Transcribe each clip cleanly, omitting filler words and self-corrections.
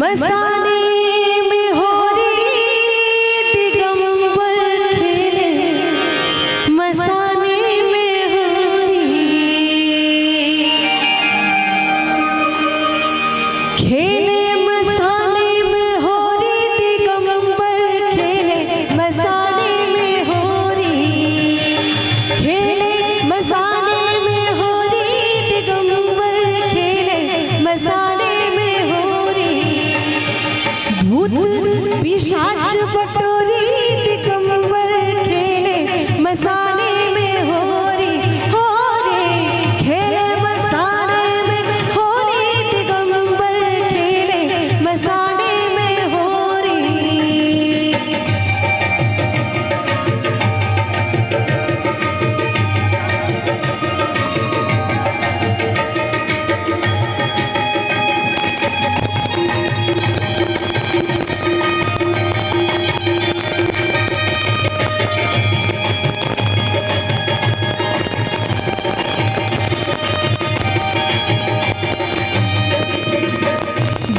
मसाने में हो रे दिगंबर खेले, मसाने में हो रे खेले, मसाने में हो रे दिगंबर खेले, मसाने में हो रे खेले, मसाने में हो रे दिगंबर खेले, मसाने में हो रे भूत पिशाच बटोरी दिगंबर खेले, मसाने में हो रे खेले, मसाने में हो रे दिगंबर खेले, मसाने में हो रे।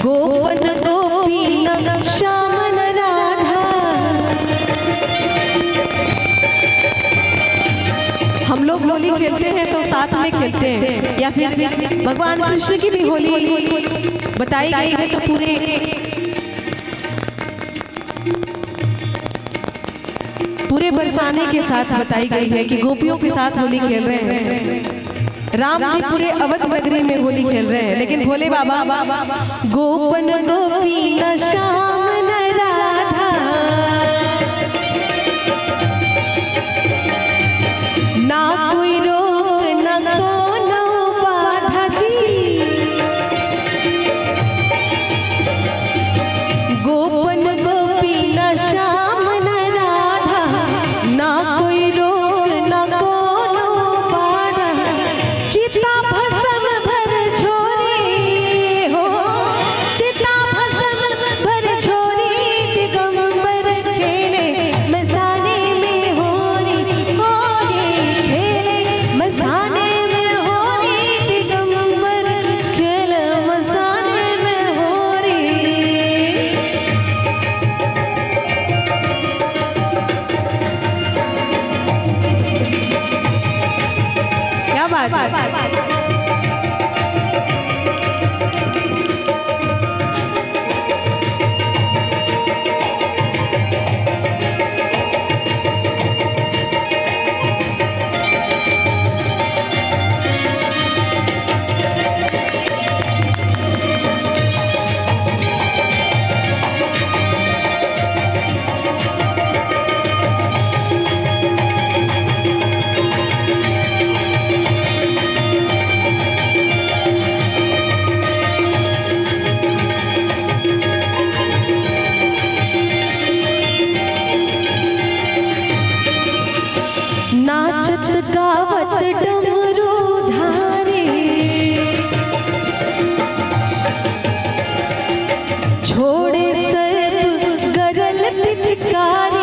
गोपन गोपी श्याम राधा, हम लोग होली खेलते हैं तो साथ में खेलते हैं, या फिर भगवान कृष्ण की भी होली बताई गई है तो पूरे बरसाने के साथ बताई गई है कि गोपियों के साथ होली खेल रहे हैं। राम जी पूरे अवध नगरी में होली खेल रहे हैं, लेकिन भोले बाबा गोपन गोपी न श्याम न राधा, ना कोई रोक न कोनो बाधा जी, गोपन गोपी न श्याम न राधा, ना कोई रोक न कोनो बाधा, चिता भस्म भर छोरी हो, चिता भस्म भर छोरी दिगंबर खेले, मसाने में हो रे खेले, मसाने में हो रे दिगंबर खेले, मसाने में हो रे। क्या बात है। नाचत गावत डमरू धारे, छोड़े सर्प गरल पिचकारी,